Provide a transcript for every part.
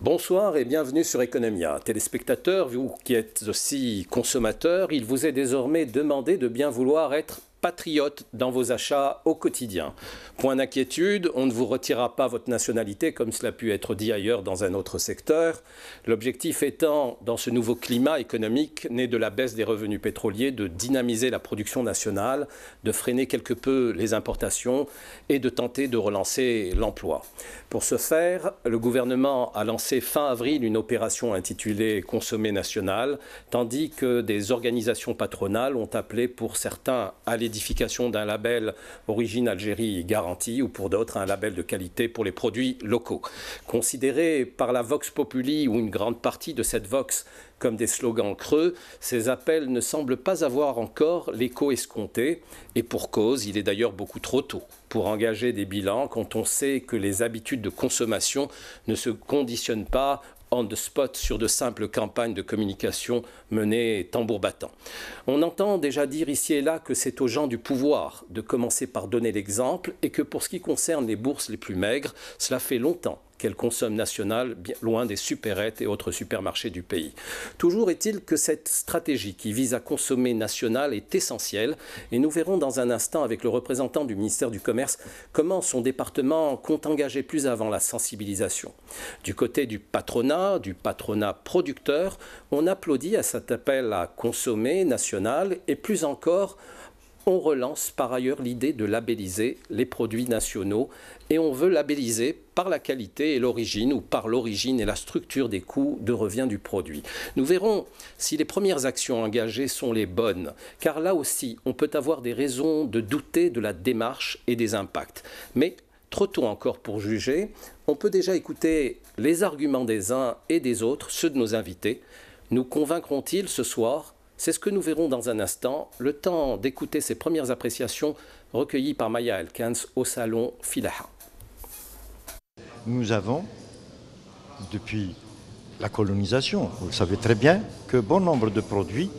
Bonsoir et bienvenue sur Economia. Téléspectateurs, vous qui êtes aussi consommateurs, il vous est désormais demandé de bien vouloir être patriote dans vos achats au quotidien. Point d'inquiétude, on ne vous retirera pas votre nationalité comme cela a pu être dit ailleurs dans un autre secteur. L'objectif étant, dans ce nouveau climat économique né de la baisse des revenus pétroliers, de dynamiser la production nationale, de freiner quelque peu les importations et de tenter de relancer l'emploi. Pour ce faire, le gouvernement a lancé fin avril une opération intitulée Consommer national, tandis que des organisations patronales ont appelé pour certains à l'édification d'un label Origine Algérie garantie ou pour d'autres un label de qualité pour les produits locaux. Considérés par la Vox Populi ou une grande partie de cette Vox comme des slogans creux, ces appels ne semblent pas avoir encore l'écho escompté. Et pour cause, il est d'ailleurs beaucoup trop tôt pour engager des bilans quand on sait que les habitudes de consommation ne se conditionnent pas on the spot sur de simples campagnes de communication menées tambour battant. On entend déjà dire ici et là que c'est aux gens du pouvoir de commencer par donner l'exemple et que pour ce qui concerne les bourses les plus maigres, cela fait longtemps qu'elles consomment national, bien loin des supérettes et autres supermarchés du pays. Toujours est-il que cette stratégie qui vise à consommer national est essentielle et nous verrons dans un instant avec le représentant du ministère du Commerce comment son département compte engager plus avant la sensibilisation. Du côté du patronat producteur, on applaudit à cet appel à consommer national et plus encore, on relance par ailleurs l'idée de labelliser les produits nationaux et on veut labelliser par la qualité et l'origine ou par l'origine et la structure des coûts de revient du produit. Nous verrons si les premières actions engagées sont les bonnes, car là aussi on peut avoir des raisons de douter de la démarche et des impacts. Mais trop tôt encore pour juger, on peut déjà écouter les arguments des uns et des autres, ceux de nos invités. Nous convaincront-ils ce soir ? C'est ce que nous verrons dans un instant, le temps d'écouter ces premières appréciations recueillies par Maya Elkans au salon Filaha. Nous avons, depuis la colonisation, vous le savez très bien, que bon nombre de produits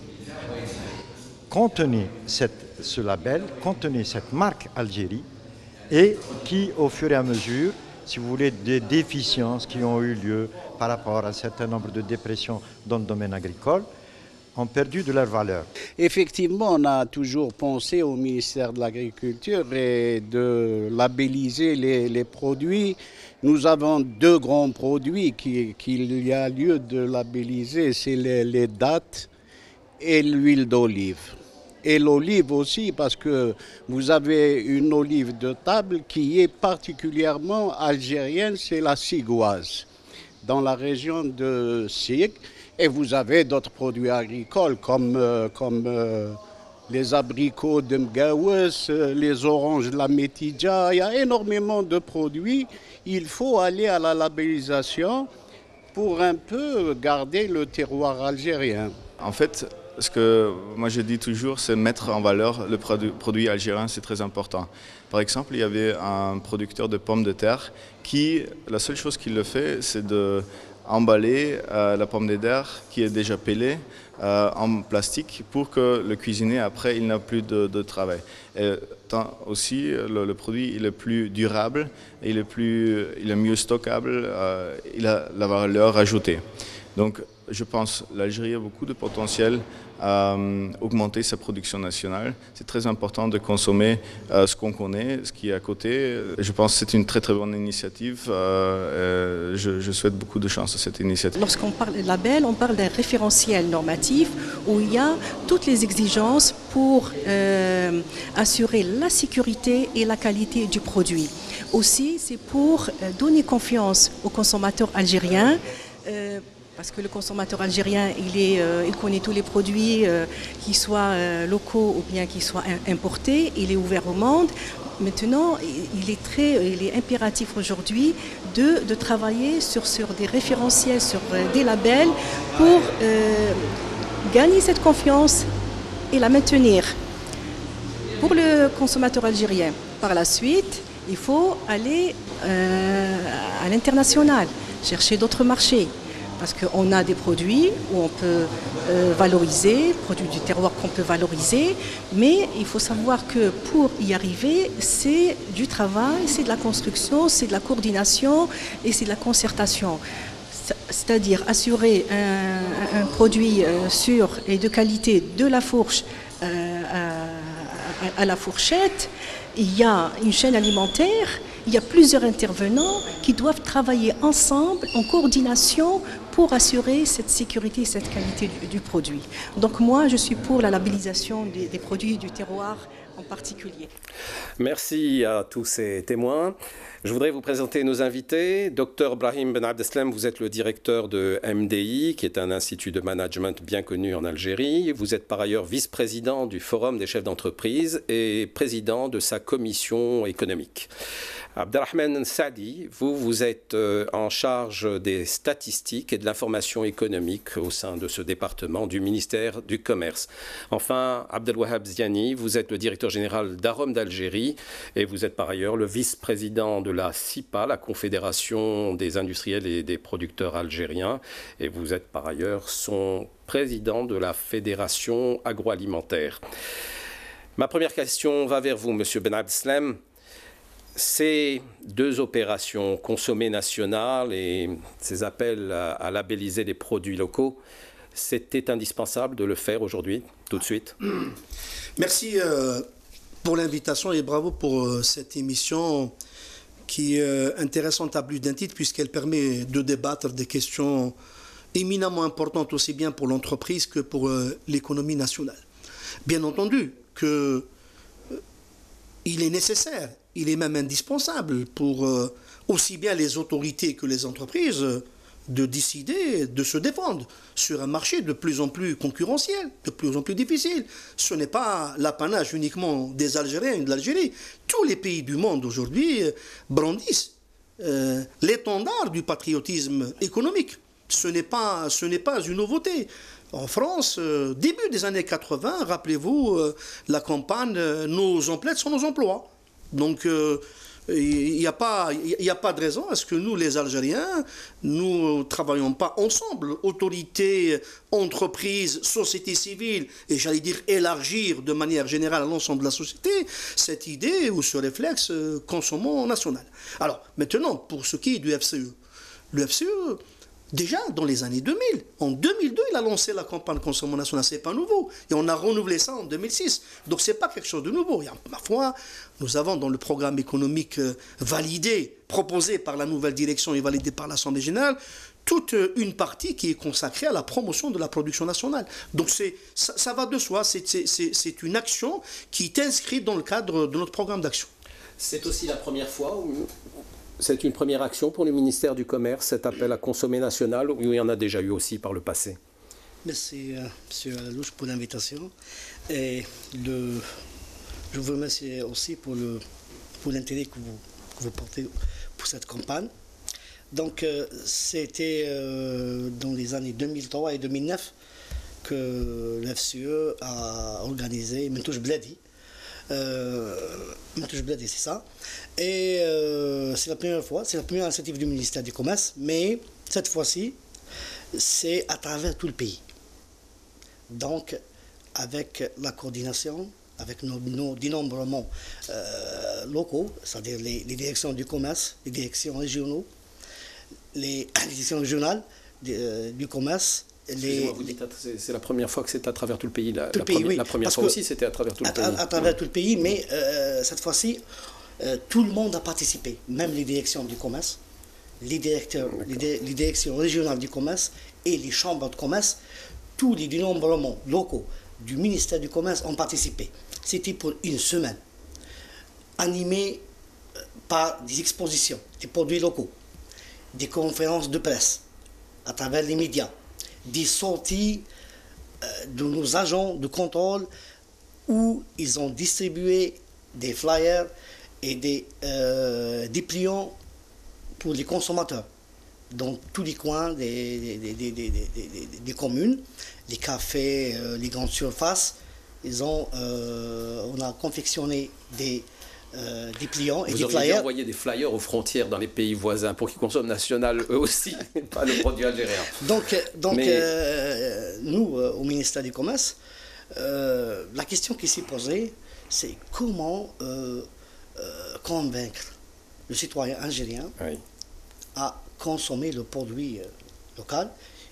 contenaient ce label, contenaient cette marque Algérie et qui, au fur et à mesure, si vous voulez, des déficiences qui ont eu lieu par rapport à un certain nombre de dépressions dans le domaine agricole, ont perdu de leur valeur. Effectivement, on a toujours pensé au ministère de l'Agriculture et de labelliser les produits. Nous avons deux grands produits qu'il y a lieu de labelliser, c'est les dattes et l'huile d'olive. Et l'olive aussi, parce que vous avez une olive de table qui est particulièrement algérienne, c'est la sigoise, dans la région de Sig. Et vous avez d'autres produits agricoles comme les abricots de Mgawes, les oranges de la Métidja. Il y a énormément de produits. Il faut aller à la labellisation pour un peu garder le terroir algérien. En fait, ce que moi je dis toujours, c'est mettre en valeur le produit algérien, c'est très important. Par exemple, il y avait un producteur de pommes de terre qui, la seule chose qu'il le fait, c'est de emballer la pomme de terre qui est déjà pelée en plastique pour que le cuisinier après il n'a plus de travail. Et tant aussi le produit il est plus durable, il est mieux stockable, il a la valeur ajoutée. Donc je pense que l'Algérie a beaucoup de potentiel à augmenter sa production nationale. C'est très important de consommer ce qu'on connaît, ce qui est à côté. Je pense que c'est une très très bonne initiative. Je souhaite beaucoup de chance à cette initiative. Lorsqu'on parle de label, on parle d'un référentiel normatif où il y a toutes les exigences pour assurer la sécurité et la qualité du produit. Aussi, c'est pour donner confiance aux consommateurs algériens. Parce que le consommateur algérien, il connaît tous les produits, qu'ils soient locaux ou bien qu'ils soient importés. Il est ouvert au monde. Maintenant, il est impératif aujourd'hui de travailler sur des référentiels, sur des labels pour gagner cette confiance et la maintenir. Pour le consommateur algérien, par la suite, il faut aller à l'international, chercher d'autres marchés. Parce qu'on a des produits où on peut valoriser, produits du terroir qu'on peut valoriser, mais il faut savoir que pour y arriver, c'est du travail, c'est de la construction, c'est de la coordination et c'est de la concertation. c'est-à-dire assurer un produit sûr et de qualité de la fourche à la fourchette. Il y a une chaîne alimentaire, il y a plusieurs intervenants qui doivent travailler ensemble en coordination pour assurer cette sécurité et cette qualité du produit. Donc moi, je suis pour la labellisation des produits du terroir en particulier. Merci à tous ces témoins. Je voudrais vous présenter nos invités. Dr Brahim Ben Abdeslam, vous êtes le directeur de MDI, qui est un institut de management bien connu en Algérie. Vous êtes par ailleurs vice-président du Forum des chefs d'entreprise et président de sa commission économique. Abdelrahman Saadi, vous êtes en charge des statistiques et de l'information économique au sein de ce département du ministère du Commerce. Enfin, Abdelwahab Ziani, vous êtes le directeur général d'Arôme d'Algérie et vous êtes par ailleurs le vice-président de la CIPA, la Confédération des industriels et des producteurs algériens, et vous êtes par ailleurs son président de la Fédération agroalimentaire. Ma première question va vers vous, Monsieur Ben Abdeslam. Ces deux opérations, consommer national et ces appels à labelliser des produits locaux, c'était indispensable de le faire aujourd'hui, tout de suite? Merci pour l'invitation et bravo pour cette émission qui est intéressante à plus d'un titre puisqu'elle permet de débattre des questions éminemment importantes aussi bien pour l'entreprise que pour l'économie nationale. Bien entendu que il est nécessaire, il est même indispensable pour aussi bien les autorités que les entreprises de décider de se défendre sur un marché de plus en plus concurrentiel, de plus en plus difficile. Ce n'est pas l'apanage uniquement des Algériens et de l'Algérie. Tous les pays du monde aujourd'hui brandissent l'étendard du patriotisme économique. Ce n'est pas une nouveauté. En France, début des années 80, rappelez-vous, la campagne « Nos emplettes sont nos emplois ». Donc, il n'y a pas de raison à ce que nous, les Algériens, nous ne travaillons pas ensemble, autorités, entreprises, société civile, et j'allais dire élargir de manière générale à l'ensemble de la société cette idée ou ce réflexe consommons national. Alors, maintenant, pour ce qui est du FCE, le FCE, déjà dans les années 2000, en 2002, il a lancé la campagne consommation nationale, c'est pas nouveau. Et on a renouvelé ça en 2006. Donc c'est pas quelque chose de nouveau. Et ma foi, nous avons dans le programme économique validé, proposé par la nouvelle direction et validé par l'Assemblée générale, toute une partie qui est consacrée à la promotion de la production nationale. Donc ça va de soi, c'est une action qui est inscrite dans le cadre de notre programme d'action. C'est aussi la première fois où... C'est une première action pour le ministère du Commerce, cet appel à consommer national, ou il y en a déjà eu aussi par le passé? Merci, M. Alouche, pour l'invitation. Et je vous remercie aussi pour l'intérêt que vous portez pour cette campagne. Donc, c'était dans les années 2003 et 2009 que l'FCE a organisé Mentouche Bladi. C'est ça. Et c'est la première fois, c'est la première initiative du ministère du Commerce, mais cette fois-ci, c'est à travers tout le pays. Donc, avec la coordination, avec nos dénombrements locaux, c'est-à-dire les directions du commerce, les directions régionaux, les directions régionales du commerce. Vous dites c'est la première fois que c'est à travers tout le pays. La première fois aussi, c'était à travers tout le pays. À travers tout le pays, mais cette fois-ci, tout le monde a participé, même les directions du commerce, les directions régionales du commerce et les chambres de commerce. Tous les dénombrements locaux du ministère du Commerce ont participé. C'était pour une semaine, animé par des expositions, des produits locaux, des conférences de presse à travers les médias, des sorties de nos agents de contrôle où ils ont distribué des flyers et des dépliants pour les consommateurs dans tous les coins des communes, les cafés, les grandes surfaces. On a confectionné des dépliants et des flyers. Vous auriez envoyé des flyers aux frontières dans les pays voisins pour qu'ils consomment national eux aussi, pas le produit algérien. Donc nous, au ministère du Commerce, la question qui s'est posée, c'est comment convaincre le citoyen algérien à consommer le produit locales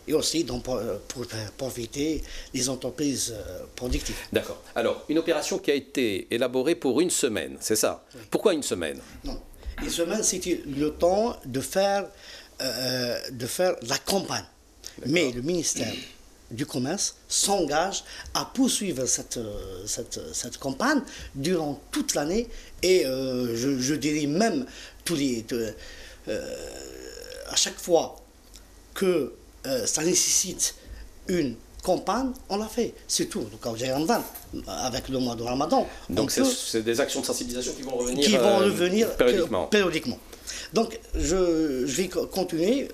et aussi donc, pour profiter des entreprises productives. D'accord. Alors, une opération qui a été élaborée pour une semaine, c'est ça? Oui. Pourquoi une semaine? Non. Une semaine, c'était le temps de faire la campagne. Mais le ministère du Commerce s'engage à poursuivre cette campagne durant toute l'année et je dirais même à chaque fois que ça nécessite une campagne, on l'a fait. C'est tout. Donc, avec le mois de Ramadan. Donc, c'est des actions de sensibilisation qui vont revenir, périodiquement. Donc, je vais continuer.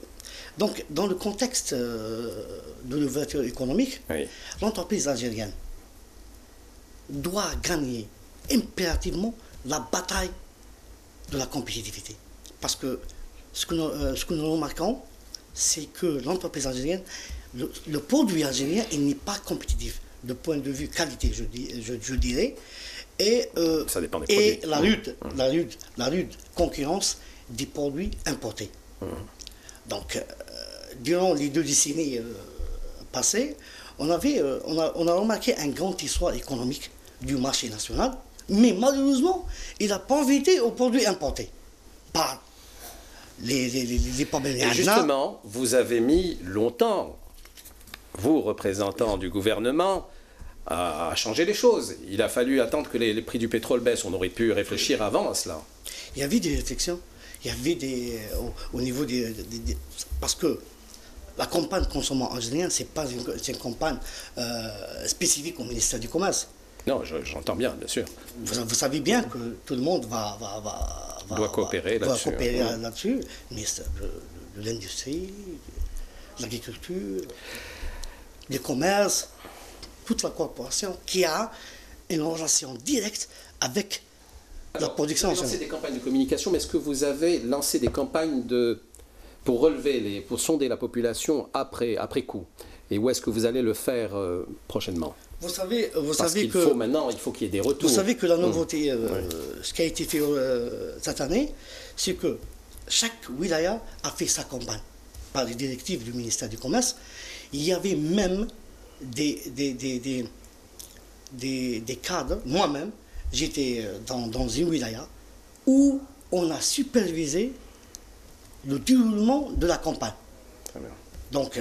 Donc, dans le contexte de l'ouverture économique, oui, l'entreprise algérienne doit gagner impérativement la bataille de la compétitivité. Parce que ce que nous remarquons, c'est que l'entreprise algérienne, le produit algérien, il n'est pas compétitif de point de vue qualité, je dirais. Et, ça dépend des produits. Et la rude concurrence des produits importés. Donc, durant les 2 décennies passées, on a remarqué un grand essor économique du marché national, mais malheureusement, il n'a pas invité aux produits importés par les problèmes. Et justement, vous avez mis longtemps, vous, représentants du gouvernement, à changer les choses. Il a fallu attendre que les prix du pétrole baissent. On aurait pu réfléchir avant à cela. Il y avait des réflexions. Il y avait au niveau parce que la campagne consommant algérien, ce n'est pas une campagne spécifique au ministère du Commerce. Non, j'entends bien sûr. Vous savez bien que tout le monde doit coopérer là-dessus. Le ministère de l'Industrie, de l'Agriculture, du Commerce, toute la corporation qui a une relation directe avec la production. Vous avez lancé des campagnes de communication, mais est-ce que vous avez lancé des campagnes pour sonder la population après coup? Et où est-ce que vous allez le faire prochainement? Vous savez que maintenant, il faut qu'il y ait des retours. Vous savez que la nouveauté, ce qui a été fait cette année, c'est que chaque wilaya a fait sa campagne par les directives du ministère du Commerce. Il y avait même des cadres, moi-même, j'étais dans une wilaya où on a supervisé le déroulement de la campagne. Très bien. Donc,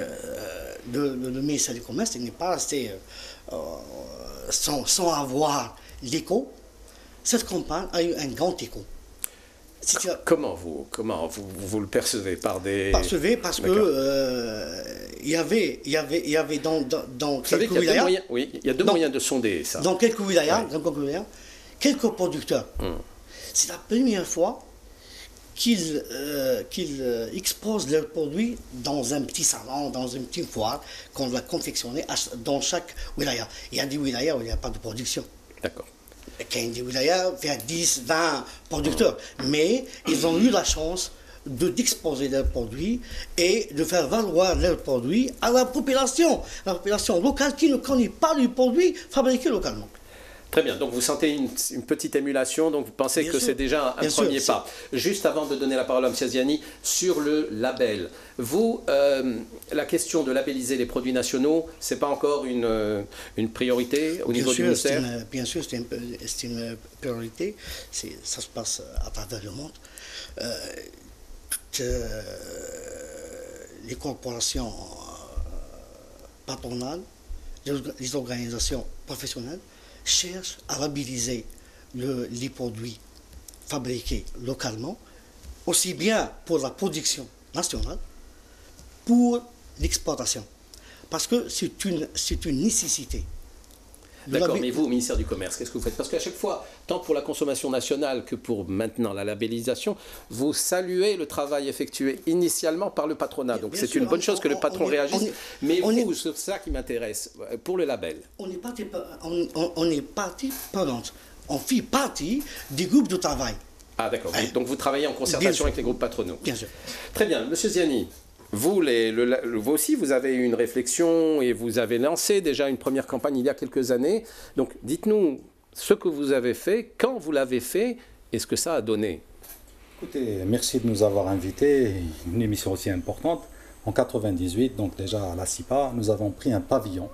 le ministère du Commerce n'est pas resté sans avoir l'écho. Cette campagne a eu un grand écho. Comment vous le percevez? Parce que il y avait dans quelques wilayas... Oui, il y a deux moyens de sonder ça. Dans quelques wilayas, quelques producteurs. C'est la première fois qu'ils exposent leurs produits dans un petit salon, dans une petite foire, qu'on va confectionner dans chaque wilaya. Il y a des wilayas où il n'y a pas de production. D'accord. Il y a des wilayas, il y a 10, 20 producteurs. Mais ils ont eu la chance d'exposer leurs produits et de faire valoir leurs produits à la population locale qui ne connaît pas les produits fabriqués localement. Très bien, donc vous sentez une petite émulation, donc vous pensez que c'est déjà un premier pas. Juste avant de donner la parole à M. Ziani, sur le label, vous, la question de labelliser les produits nationaux, ce n'est pas encore une priorité au niveau du ministère? Bien sûr, c'est une priorité, ça se passe à travers le monde. Toutes les corporations patronales, les organisations professionnelles, cherche à labelliser les produits fabriqués localement, aussi bien pour la production nationale, pour l'exportation. Parce que c'est une nécessité. D'accord, mais vous, au ministère du Commerce, qu'est-ce que vous faites? Parce qu'à chaque fois, tant pour la consommation nationale que pour maintenant la labellisation, vous saluez le travail effectué initialement par le patronat. Donc c'est une bonne chose que le patron réagisse. Mais vous, c'est ça qui m'intéresse, pour le label. On est partie prenante. On fait partie des groupes de travail. Ah d'accord, donc vous travaillez en concertation avec les groupes patronaux. Bien sûr. Très bien, Monsieur Ziani. Vous aussi, vous avez eu une réflexion et vous avez lancé déjà une première campagne il y a quelques années. Donc, dites-nous ce que vous avez fait, quand vous l'avez fait et ce que ça a donné. Écoutez, merci de nous avoir invités, une émission aussi importante. En 98, donc déjà à la CIPA, nous avons pris un pavillon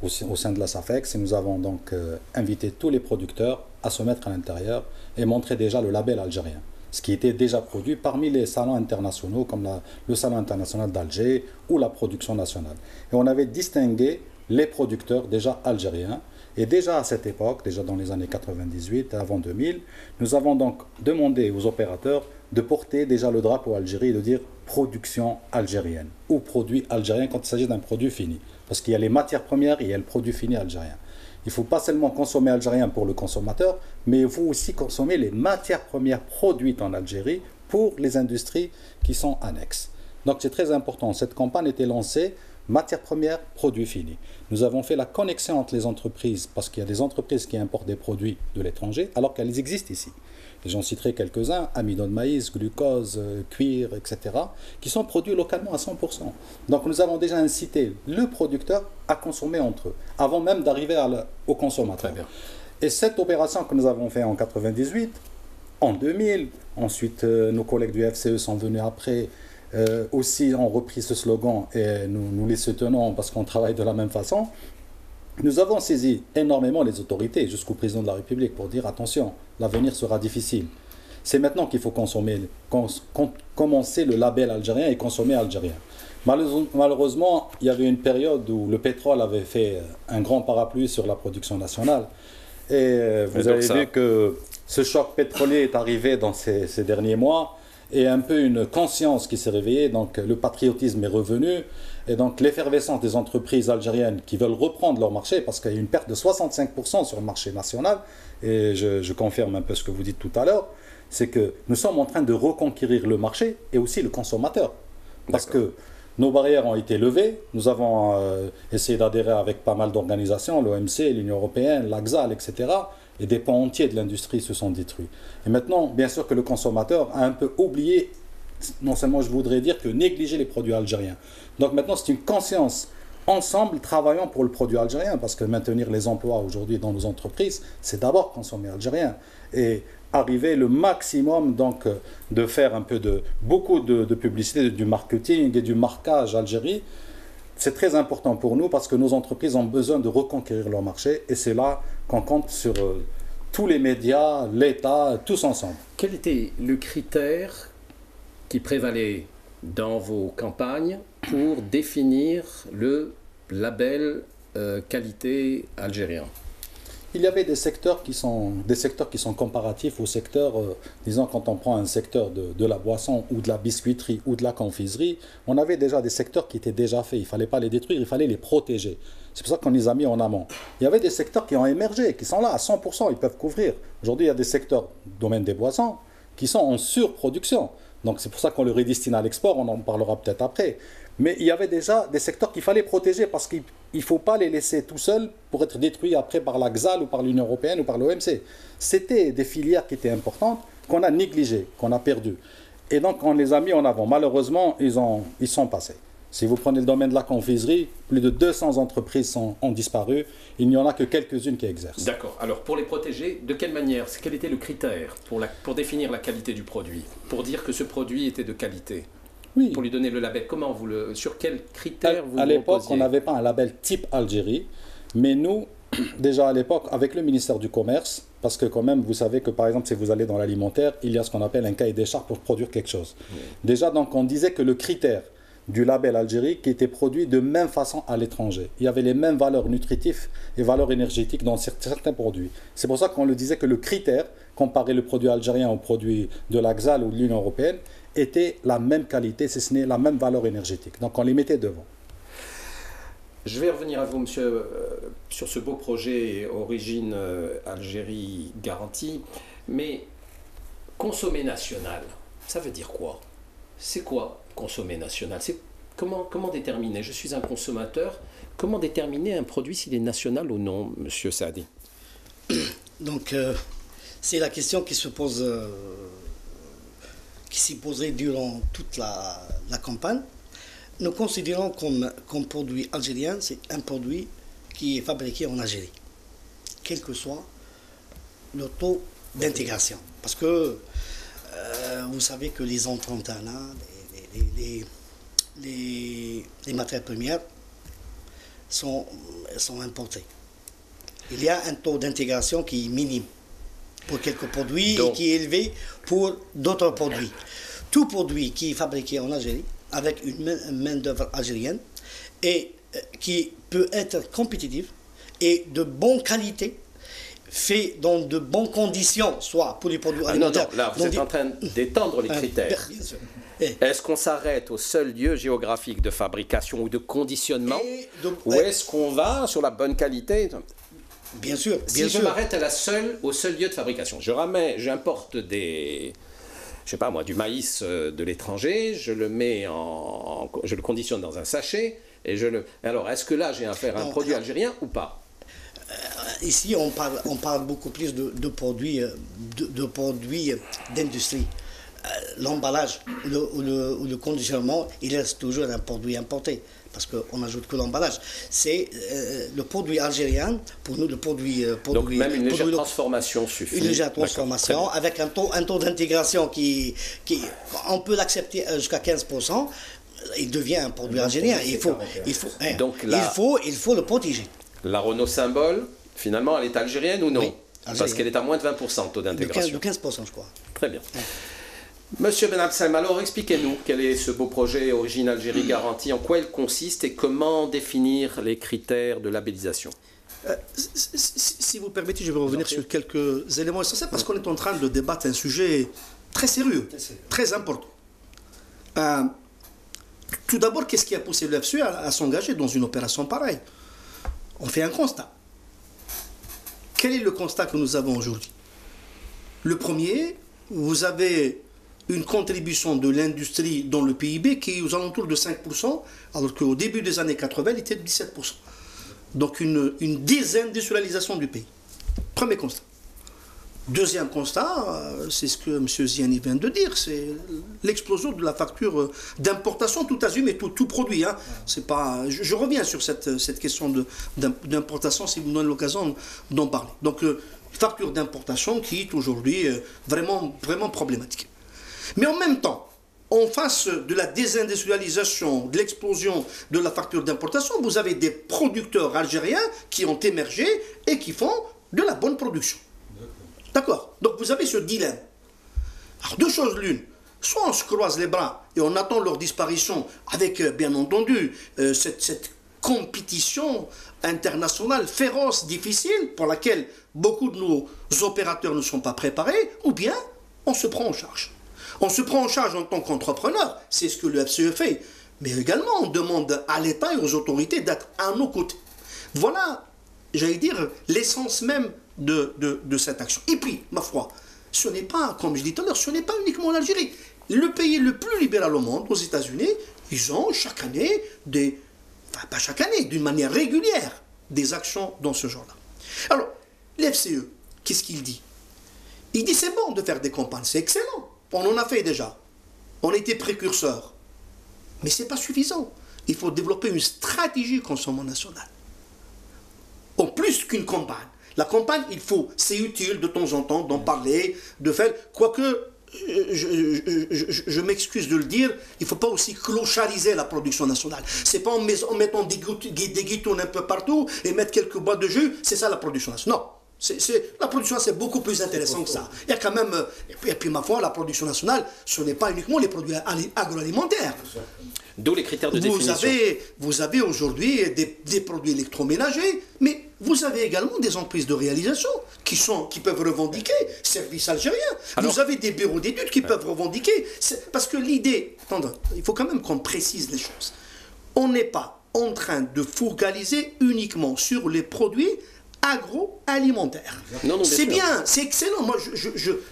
au sein de la SAFEX et nous avons donc invité tous les producteurs à se mettre à l'intérieur et montrer déjà le label algérien, ce qui était déjà produit parmi les salons internationaux comme le salon international d'Alger ou la production nationale. Et on avait distingué les producteurs déjà algériens. Et déjà à cette époque, déjà dans les années 98 et avant 2000, nous avons donc demandé aux opérateurs de porter déjà le drapeau Algérie et de dire production algérienne ou produit algérien quand il s'agit d'un produit fini. Parce qu'il y a les matières premières et il y a le produit fini algérien. Il ne faut pas seulement consommer algérien pour le consommateur, mais il faut aussi consommer les matières premières produites en Algérie pour les industries qui sont annexes. Donc c'est très important. Cette campagne était lancée matières premières, produits finis. Nous avons fait la connexion entre les entreprises parce qu'il y a des entreprises qui importent des produits de l'étranger alors qu'elles existent ici. J'en citerai quelques-uns, amidon de maïs, glucose, cuir, etc., qui sont produits localement à 100%. Donc nous avons déjà incité le producteur à consommer entre eux, avant même d'arriver au consommateur. Et cette opération que nous avons faite en 98, en 2000, ensuite nos collègues du FCE sont venus après, aussi ont repris ce slogan et nous les soutenons parce qu'on travaille de la même façon. Nous avons saisi énormément les autorités jusqu'au président de la République pour dire attention, l'avenir sera difficile. C'est maintenant qu'il faut commencer le label algérien et consommer algérien. Malheureusement, il y avait une période où le pétrole avait fait un grand parapluie sur la production nationale. Et vous avez vu que ce choc pétrolier est arrivé dans ces derniers mois. Et un peu une conscience qui s'est réveillée, donc le patriotisme est revenu, et donc l'effervescence des entreprises algériennes qui veulent reprendre leur marché, parce qu'il y a une perte de 65% sur le marché national, et je confirme un peu ce que vous dites tout à l'heure, c'est que nous sommes en train de reconquérir le marché et aussi le consommateur. Parce que nos barrières ont été levées, nous avons essayé d'adhérer avec pas mal d'organisations, l'OMC, l'Union européenne, l'AXAL, etc., et des pans entiers de l'industrie se sont détruits. Et maintenant, bien sûr que le consommateur a un peu oublié, non seulement je voudrais dire que négliger les produits algériens. Donc maintenant, c'est une conscience. Ensemble, travaillons pour le produit algérien, parce que maintenir les emplois aujourd'hui dans nos entreprises, c'est d'abord consommer algérien. Et arriver le maximum, donc, de faire beaucoup de publicité, du marketing et du marquage Algérie. C'est très important pour nous parce que nos entreprises ont besoin de reconquérir leur marché et c'est là qu'on compte sur tous les médias, l'État, tous ensemble. Quel était le critère qui prévalait dans vos campagnes pour définir le label qualité algérien? Il y avait des secteurs qui sont comparatifs aux secteurs, disons quand on prend un secteur de la boisson ou de la biscuiterie ou de la confiserie, on avait déjà des secteurs qui étaient déjà faits, il ne fallait pas les détruire, il fallait les protéger. C'est pour ça qu'on les a mis en amont. Il y avait des secteurs qui ont émergé, qui sont là à 100%, ils peuvent couvrir. Aujourd'hui, il y a des secteurs, domaine des boissons, qui sont en surproduction. Donc c'est pour ça qu'on le redestine à l'export, on en parlera peut-être après. Mais il y avait déjà des secteurs qu'il fallait protéger parce qu'il ne faut pas les laisser tout seuls pour être détruits après par la XAL ou par l'Union européenne ou par l'OMC. C'était des filières qui étaient importantes qu'on a négligées, qu'on a perdues. Et donc on les a mis en avant. Malheureusement, ils sont passés. Si vous prenez le domaine de la confiserie, plus de 200 entreprises ont disparu. Il n'y en a que quelques-unes qui exercent. D'accord. Alors pour les protéger, de quelle manière? Quel était le critère pour définir la qualité du produit? Pour dire que ce produit était de qualité? Oui. Pour lui donner le label, sur quels critères vous À l'époque, reposiez? on n'avait pas un label type Algérie, mais nous, déjà à l'époque, avec le ministère du Commerce, parce que quand même, vous savez que par exemple, si vous allez dans l'alimentaire, il y a ce qu'on appelle un cahier des charges pour produire quelque chose. Oui. Déjà, donc, on disait que le critère du label Algérie qui était produit de même façon à l'étranger. Il y avait les mêmes valeurs nutritives et valeurs énergétiques dans certains produits. C'est pour ça qu'on le disait que le critère, comparer le produit algérien au produit de la XAL ou de l'Union européenne, était la même qualité, si ce n'est la même valeur énergétique. Donc on les mettait devant. Je vais revenir à vous, monsieur, sur ce beau projet Origine Algérie Garantie. Mais consommer national, ça veut dire quoi? C'est quoi consommer national? Comment déterminer? Je suis un consommateur. Comment déterminer un produit s'il est national ou non, monsieur Saadi? Donc, c'est la question qui se pose... qui s'est posée durant toute la campagne. Nous considérons comme produit algérien, c'est un produit qui est fabriqué en Algérie, quel que soit le taux d'intégration. Parce que vous savez que les entrants, les matières premières sont importées. Il y a un taux d'intégration qui est minime pour quelques produits et qui est élevé pour d'autres produits. Tout produit qui est fabriqué en Algérie avec une main-d'œuvre algérienne et qui peut être compétitive et de bonne qualité, fait dans de bonnes conditions, soit pour les produits alimentaires. Non, là, vous êtes en train d'étendre les critères. Bien sûr. Est-ce qu'on s'arrête au seul lieu géographique de fabrication ou de conditionnement, ou est-ce qu'on va sur la bonne qualité? Bien sûr. Si je m'arrête au seul lieu de fabrication, j'importe je sais pas moi, du maïs de l'étranger, je le conditionne dans un sachet, alors est-ce que là j'ai affaire à un produit algérien ou pas? Ici, on parle beaucoup plus de produits d'industrie. L'emballage ou le conditionnement, il reste toujours un produit importé, parce qu'on n'ajoute que l'emballage. C'est le produit algérien, pour nous, le produit... Donc même une légère transformation suffit. Une légère transformation, avec un taux d'intégration qui... On peut l'accepter jusqu'à 15%, il devient un produit algérien. Il faut le protéger. La Renault Symbole, finalement, elle est algérienne ou non? Oui, parce qu'elle est à moins de 20% de taux d'intégration. De 15%, je crois. Très bien. Monsieur Ben Absam, alors expliquez-nous quel est ce beau projet Origine Algérie Garantie, en quoi il consiste et comment définir les critères de labellisation? Si vous permettez, je vais revenir sur quelques éléments essentiels parce qu'on est en train de débattre un sujet très sérieux, très important. Tout d'abord, qu'est-ce qui a poussé le FCE à s'engager dans une opération pareille? On fait un constat. Quel est le constat que nous avons aujourd'hui? Le premier, vous avez une contribution de l'industrie dans le PIB qui est aux alentours de 5%, alors qu'au début des années 80, elle était de 17%. Donc une désindustrialisation du pays. Premier constat. Deuxième constat, c'est ce que M. Ziani vient de dire, c'est l'explosion de la facture d'importation tout azim et tout produit. Hein. C'est pas, je reviens sur cette question d'importation si vous me donnez l'occasion d'en parler. Donc facture d'importation qui est aujourd'hui vraiment problématique. Mais en même temps, en face de la désindustrialisation, de l'explosion de la facture d'importation, vous avez des producteurs algériens qui ont émergé et qui font de la bonne production. D'accord? Donc vous avez ce dilemme. Alors deux choses l'une. Soit on se croise les bras et on attend leur disparition avec, bien entendu, cette compétition internationale féroce, difficile, pour laquelle beaucoup de nos opérateurs ne sont pas préparés, ou bien on se prend en charge. On se prend en charge en tant qu'entrepreneur, c'est ce que le FCE fait, mais également on demande à l'État et aux autorités d'être à nos côtés. Voilà, j'allais dire, l'essence même de cette action. Et puis, ma foi, ce n'est pas, comme je dis tout à l'heure, ce n'est pas uniquement l'Algérie. Le pays le plus libéral au monde, aux États-Unis, ils ont chaque année pas chaque année, d'une manière régulière, des actions dans ce genre-là. Alors, l'FCE, qu'est-ce qu'il dit? Il dit c'est bon de faire des campagnes, c'est excellent. On en a fait déjà. On était précurseurs. Mais ce n'est pas suffisant. Il faut développer une stratégie consommation nationale. En plus qu'une campagne. La campagne, c'est utile de temps en temps d'en parler, de faire. Quoique, je m'excuse de le dire, il ne faut pas aussi clochariser la production nationale. Ce n'est pas en mettant des guitons un peu partout et mettre quelques boîtes de jus, c'est ça la production nationale. Non. La production, c'est beaucoup plus intéressant que ça. Il y a quand même, et puis ma foi, la production nationale, ce n'est pas uniquement les produits agroalimentaires. D'où les critères de définition. Vous avez aujourd'hui des produits électroménagers, mais vous avez également des entreprises de réalisation qui peuvent revendiquer services algériens. Alors, vous avez des bureaux d'études qui peuvent revendiquer. Parce que l'idée, attendez, il faut quand même qu'on précise les choses. On n'est pas en train de focaliser uniquement sur les produits agroalimentaire. C'est bien, c'est excellent. Moi,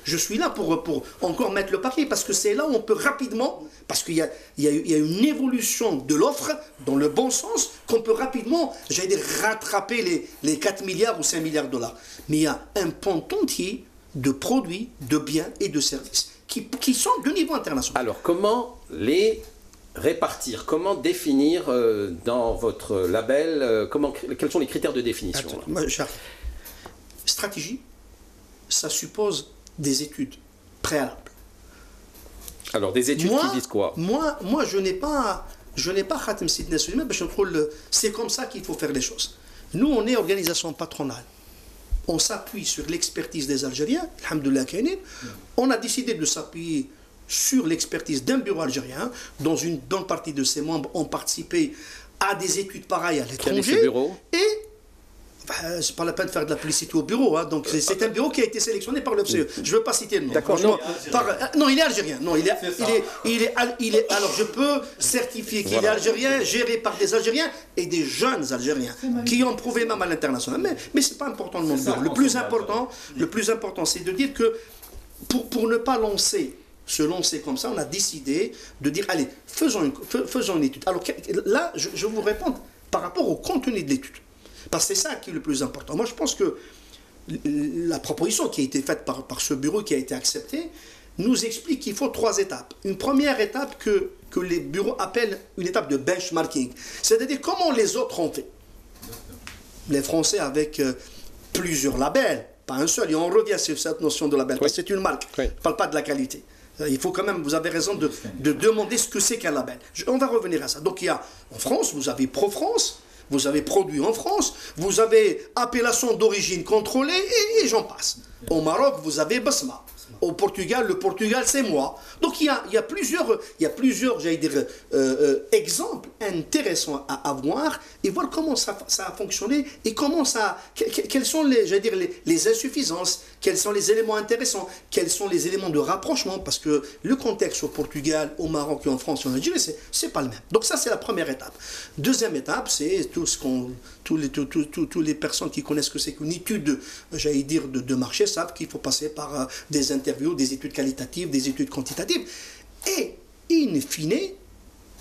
je suis là pour encore mettre le paquet, parce que c'est là où on peut rapidement, parce qu'il y a une évolution de l'offre dans le bon sens, qu'on peut rapidement, j'allais dire, rattraper les 4 milliards ou 5 milliards de dollars. Mais il y a un pan entier de produits, de biens et de services qui sont de niveau international. Alors, comment les répartir, comment définir dans votre label, quels sont les critères de définition? Stratégie, ça suppose des études préalables. Alors des études qui disent quoi? Moi, je n'ai pas je n'ai pas Khatem Sidna Suleyman, c'est comme ça qu'il faut faire les choses. Nous, on est organisation patronale. On s'appuie sur l'expertise des Algériens, alhamdoulilah kainin. On a décidé de s'appuyer sur l'expertise d'un bureau algérien, dont une bonne partie de ses membres ont participé à des études pareilles à l'étranger. Et c'est pas la peine de faire de la publicité au bureau, hein. Donc c'est un bureau qui a été sélectionné par le FCE. Je ne veux pas citer le nom. D'accord. Non, il est algérien. Non, il est. Alors je peux certifier qu'il est algérien, géré par des Algériens et des jeunes Algériens qui ont prouvé même à l'international. Mais c'est pas important le nom du bureau. Le plus important, c'est de dire que pour ne pas se lancer comme ça, on a décidé de dire allez, faisons une étude. Alors là, je vous réponds par rapport au contenu de l'étude. Parce que c'est ça qui est le plus important. Moi, je pense que la proposition qui a été faite par ce bureau, qui a été acceptée, nous explique qu'il faut 3 étapes. Une première étape que les bureaux appellent une étape de benchmarking. C'est-à-dire comment les autres ont fait. Les Français avec plusieurs labels, pas un seul. Et on revient sur cette notion de label, parce que c'est une marque. Je ne parle pas de la qualité. Il faut quand même, vous avez raison de demander ce que c'est qu'un label. On va revenir à ça. Donc il y a, en France, vous avez Pro-France, vous avez produit en France, vous avez appellation d'origine contrôlée et j'en passe. Au Maroc, vous avez Basma. Au Portugal, le Portugal, c'est moi. Donc il y a plusieurs j'allais dire, exemples intéressants à avoir et voir comment ça a fonctionné et comment quelles sont les insuffisances, quels sont les éléments intéressants, quels sont les éléments de rapprochement, parce que le contexte au Portugal, au Maroc et en France et en Algérie, c'est pas le même. Donc ça, c'est la première étape. Deuxième étape, c'est toutes les personnes qui connaissent ce que c'est qu'une étude, j'allais dire, de marché, savent qu'il faut passer par des interviews, des études qualitatives, des études quantitatives. Et, in fine,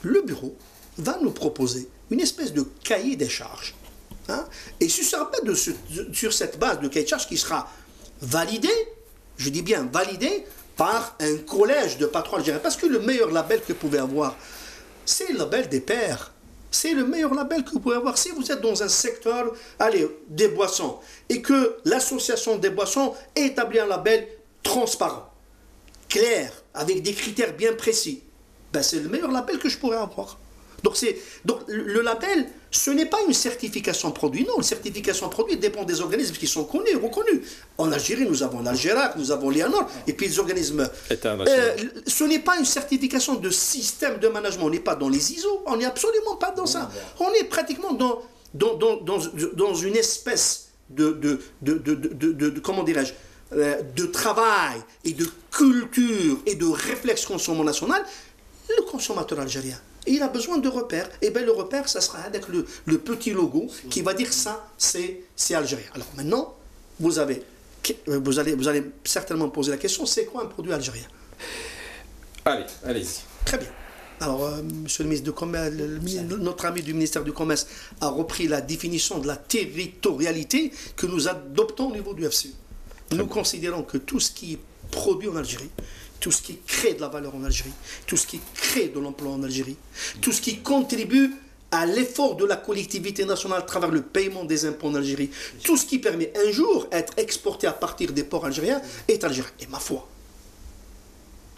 le bureau va nous proposer une espèce de cahier des charges. Hein? Et sur cette base de cahier de charges qui sera validé, je dis bien validé, par un collège de patrons algériens. Parce que le meilleur label que vous pouvez avoir, c'est le label des pairs. C'est le meilleur label que vous pouvez avoir. Si vous êtes dans un secteur, des boissons, et que l'association des boissons établit un label transparent, clair, avec des critères bien précis, ben c'est le meilleur label que je pourrais avoir. Donc le label, ce n'est pas une certification produit. Non, une certification produit dépend des organismes qui sont connus, reconnus. En Algérie, nous avons l'Algérac, nous avons l'IANOR, et puis les organismes. Ce n'est pas une certification de système de management. On n'est pas dans les ISO, on n'est absolument pas dans ça. On est pratiquement dans une espèce comment dirais-je, de travail et de culture et de réflexe consommation national. Le consommateur algérien, il a besoin de repères. Et bien le repère, ça sera avec le petit logo qui va dire ça, c'est algérien. Alors maintenant, vous allez certainement poser la question, c'est quoi un produit algérien? Allez-y. Très bien. Alors, monsieur le ministre du Commerce, notre ami du ministère du Commerce a repris la définition de la territorialité que nous adoptons au niveau du FCE. Nous considérons que tout ce qui est produit en Algérie, tout ce qui crée de la valeur en Algérie, tout ce qui crée de l'emploi en Algérie, tout ce qui contribue à l'effort de la collectivité nationale à travers le paiement des impôts en Algérie, tout ce qui permet un jour d'être exporté à partir des ports algériens est algérien. Et ma foi,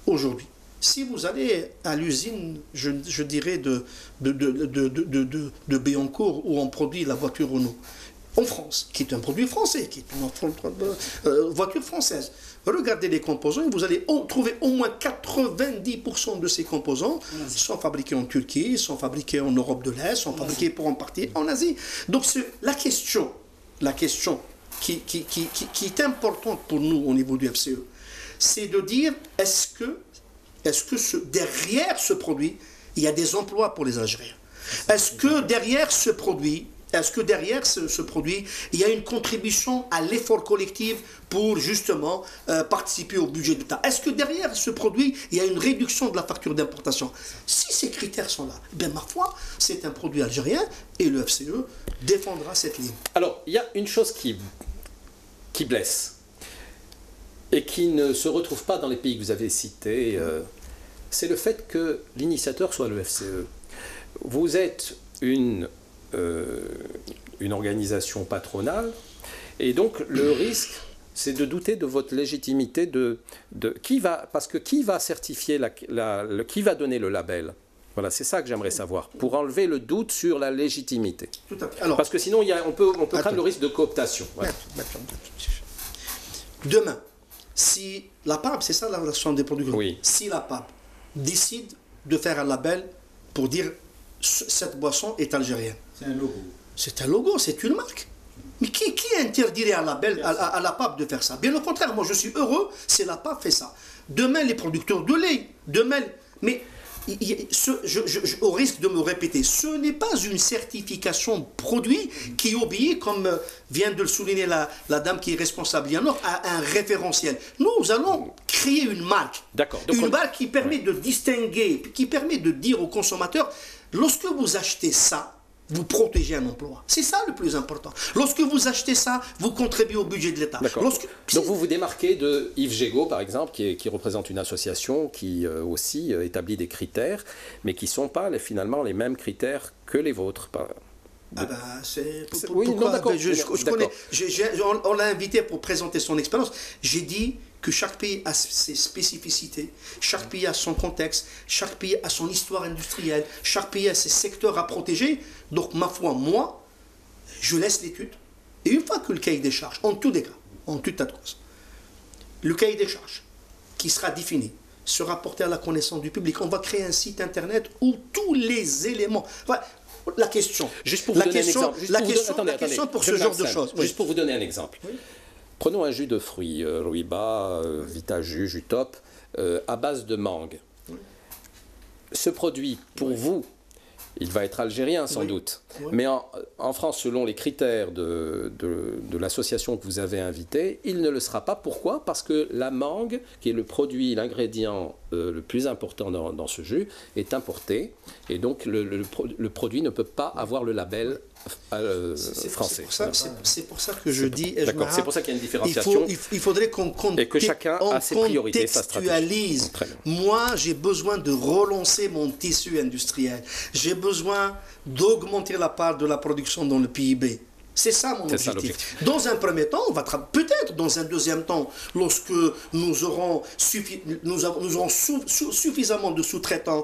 aujourd'hui, si vous allez à l'usine, je dirais, de Béancourt, où on produit la voiture Renault, en France, qui est un produit français, qui est une voiture française. Regardez les composants et vous allez trouver au moins 90% de ces composants sont fabriqués en Turquie, sont fabriqués en Europe de l'Est, sont fabriqués pour en partie en Asie. Donc la question qui est importante pour nous au niveau du FCE, c'est de dire est-ce que derrière ce produit, il y a des emplois pour les Algériens? Est-ce que derrière ce produit, il y a une contribution à l'effort collectif pour justement participer au budget de l'État? Est-ce que derrière ce produit, il y a une réduction de la facture d'importation? Si ces critères sont là, bien ma foi, c'est un produit algérien et le FCE défendra cette ligne. Alors, il y a une chose qui blesse et qui ne se retrouve pas dans les pays que vous avez cités, c'est le fait que l'initiateur soit le FCE. Vous êtes une organisation patronale, et donc le risque, c'est de douter de votre légitimité parce que qui va certifier, qui va donner le label? Voilà, c'est ça que j'aimerais savoir, pour enlever le doute sur la légitimité. Tout à fait. Alors, parce que sinon, on peut craindre le risque de cooptation. Voilà. Demain, si la PAP, c'est ça la relation des producteurs, oui. Si la PAP décide de faire un label pour dire cette boisson est algérienne. C'est un logo. C'est un logo, c'est une marque. Mais qui interdirait à la PAP de faire ça? Bien au contraire, moi je suis heureux si la PAP fait ça. Demain, les producteurs de lait, mais au risque de me répéter, ce n'est pas une certification produit qui obéit, comme vient de le souligner la dame qui est responsable, à un référentiel. Nous allons créer une marque. D'accord. Une marque qui permet de distinguer, qui permet de dire aux consommateurs, lorsque vous achetez ça, vous protégez un emploi. C'est ça le plus important. Lorsque vous achetez ça, vous contribuez au budget de l'État. Donc vous vous démarquez de Yves Gégaud, par exemple, qui représente une association qui aussi établit des critères, mais qui ne sont pas finalement les mêmes critères que les vôtres. Oui, non, d'accord. On l'a invité pour présenter son expérience. J'ai dit que chaque pays a ses spécificités, chaque pays a son contexte, chaque pays a son histoire industrielle, chaque pays a ses secteurs à protéger. Donc, ma foi, moi, je laisse l'étude. Et une fois que le cahier des charges, en tous les cas, en tout tas de causes, le cahier des charges qui sera défini sera porté à la connaissance du public. On va créer un site internet où tous les éléments... Enfin, la question... Juste pour vous donner un exemple. La question pour ce genre de choses. Juste pour vous donner un exemple. Oui. Prenons un jus de fruits, Ruiba, Vita Jus, Jus Top, à base de mangue. Oui. Ce produit, pour vous, il va être algérien sans doute. Oui. Mais en France, selon les critères de l'association que vous avez invitée, il ne le sera pas. Pourquoi? Parce que la mangue, qui est le produit, l'ingrédient le plus important dans ce jus, est importé. Et donc, le produit ne peut pas avoir le label français. C'est pour ça que je dis... D'accord, c'est pour ça qu'il y a une différenciation. Il faudrait qu'on et que chacun a ses priorités, sa stratégie. Moi, j'ai besoin de relancer mon tissu industriel. J'ai besoin d'augmenter la part de la production dans le PIB. C'est ça mon objectif. Dans un premier temps, on va peut-être dans un deuxième temps, lorsque nous aurons suffisamment de sous-traitants,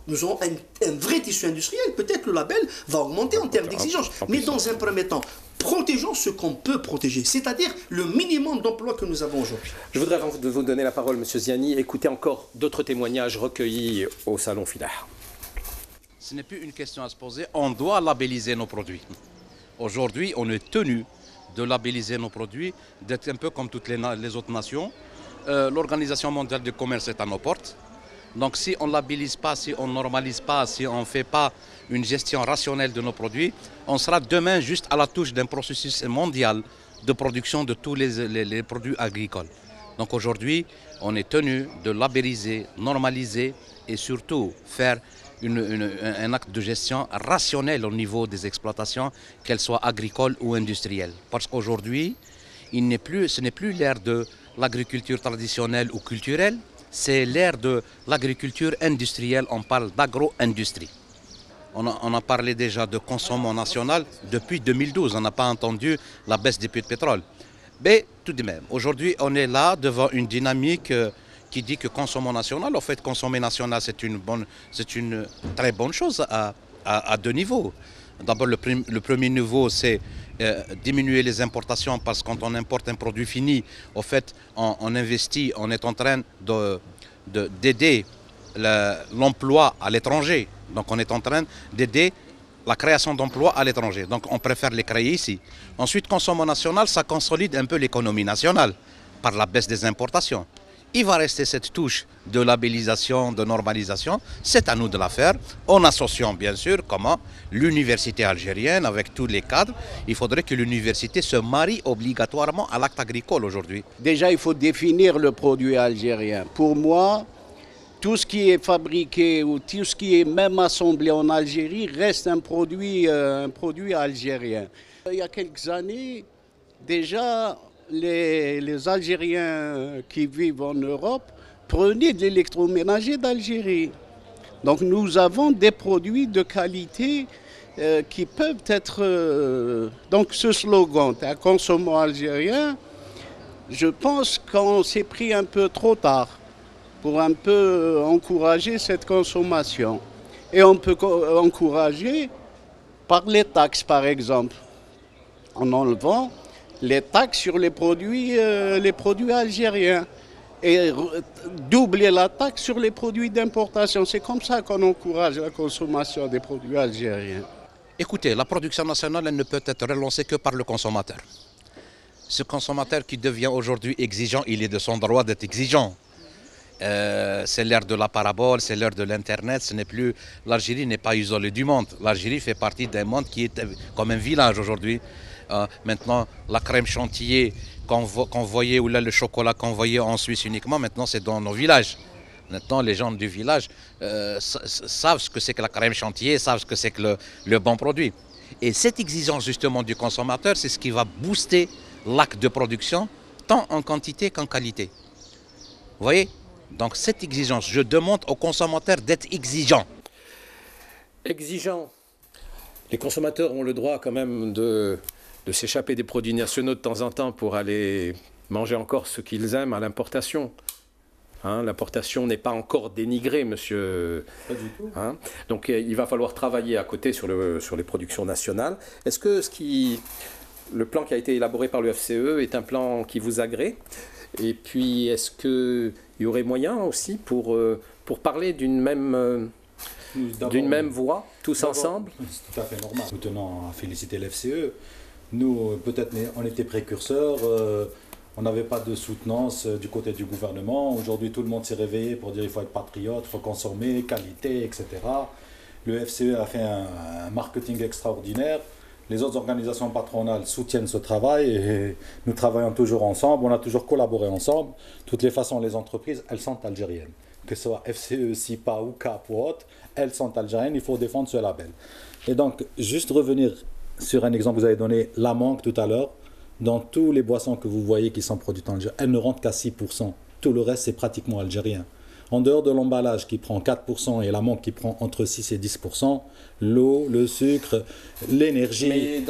nous aurons un vrai tissu industriel, peut-être le label va augmenter en termes d'exigence. Mais dans un premier temps, protégeons ce qu'on peut protéger, c'est-à-dire le minimum d'emplois que nous avons aujourd'hui. Je voudrais, avant de vous donner la parole, M. Ziani, écouter encore d'autres témoignages recueillis au Salon Filar. Ce n'est plus une question à se poser, on doit labelliser nos produits. Aujourd'hui, on est tenu de labelliser nos produits, d'être un peu comme toutes les autres nations. L'Organisation mondiale du commerce est à nos portes. Donc si on ne labellise pas, si on ne normalise pas, si on ne fait pas une gestion rationnelle de nos produits, on sera demain juste à la touche d'un processus mondial de production de tous les produits agricoles. Donc aujourd'hui, on est tenu de labelliser, normaliser et surtout faire un acte de gestion rationnel au niveau des exploitations, qu'elles soient agricoles ou industrielles. Parce qu'aujourd'hui, ce n'est plus l'ère de l'agriculture traditionnelle ou culturelle, c'est l'ère de l'agriculture industrielle, on parle d'agro-industrie. On a parlé déjà de consommation nationale depuis 2012, on n'a pas entendu la baisse des prix de pétrole. Mais tout de même, aujourd'hui on est là devant une dynamique qui dit que consommer national, en fait consommer national c'est une très bonne chose à deux niveaux. D'abord le premier niveau c'est diminuer les importations parce que quand on importe un produit fini, en fait on investit, on est en train d'aider l'emploi à l'étranger. Donc on est en train d'aider la création d'emplois à l'étranger. Donc on préfère les créer ici. Ensuite, consommation nationale, ça consolide un peu l'économie nationale par la baisse des importations. Il va rester cette touche de labellisation, de normalisation. C'est à nous de la faire, en associant bien sûr comment l'université algérienne avec tous les cadres. Il faudrait que l'université se marie obligatoirement à l'acte agricole aujourd'hui. Déjà, il faut définir le produit algérien. Pour moi, tout ce qui est fabriqué ou tout ce qui est même assemblé en Algérie reste un produit algérien. Il y a quelques années, déjà, les Algériens qui vivent en Europe prenaient de l'électroménager d'Algérie. Donc nous avons des produits de qualité qui peuvent être... donc ce slogan, un consommant algérien, je pense qu'on s'est pris un peu trop tard. pour un peu encourager cette consommation. Et on peut encourager par les taxes, par exemple, en enlevant les taxes sur les produits algériens et doubler la taxe sur les produits d'importation. C'est comme ça qu'on encourage la consommation des produits algériens. Écoutez, la production nationale, elle ne peut être relancée que par le consommateur. Ce consommateur qui devient aujourd'hui exigeant, il est de son droit d'être exigeant. C'est l'ère de la parabole, c'est l'ère de l'Internet, ce n'est plus... L'Algérie n'est pas isolée du monde. L'Algérie fait partie d'un monde qui est comme un village aujourd'hui. Maintenant, la crème chantilly qu'on voyait, ou là le chocolat qu'on voyait en Suisse uniquement, maintenant c'est dans nos villages. Maintenant, les gens du village savent ce que c'est que la crème chantilly, savent ce que c'est que le bon produit. Et cette exigence justement du consommateur, c'est ce qui va booster l'acte de production, tant en quantité qu'en qualité. Vous voyez? Donc cette exigence, je demande aux consommateurs d'être exigeants. Exigeants. Les consommateurs ont le droit quand même de s'échapper des produits nationaux de temps en temps pour aller manger encore ce qu'ils aiment à l'importation. Hein, l'importation n'est pas encore dénigrée, monsieur. Pas du tout. Hein, donc il va falloir travailler à côté sur les productions nationales. Est-ce que le plan qui a été élaboré par le FCE est un plan qui vous agrée? Et puis, est-ce qu'il y aurait moyen aussi pour parler d'une même voix, tous ensemble? C'est tout à fait normal. Nous tenons à féliciter l'FCE. Nous, peut-être, on était précurseurs, on n'avait pas de soutenance du côté du gouvernement. Aujourd'hui, tout le monde s'est réveillé pour dire qu'il faut être patriote, il faut consommer, qualité, etc. Le FCE a fait un marketing extraordinaire. Les autres organisations patronales soutiennent ce travail et nous travaillons toujours ensemble, on a toujours collaboré ensemble. De toutes les façons, les entreprises, elles sont algériennes. Que ce soit FCE, SIPA ou CAP ou autre, elles sont algériennes, il faut défendre ce label. Et donc, juste revenir sur un exemple que vous avez donné, la mangue tout à l'heure, dans tous les boissons que vous voyez qui sont produites en Algérie, elles ne rentrent qu'à 6%. Tout le reste, c'est pratiquement algérien. En dehors de l'emballage qui prend 4% et la mangue qui prend entre 6 et 10%, l'eau, le sucre, l'énergie... Mais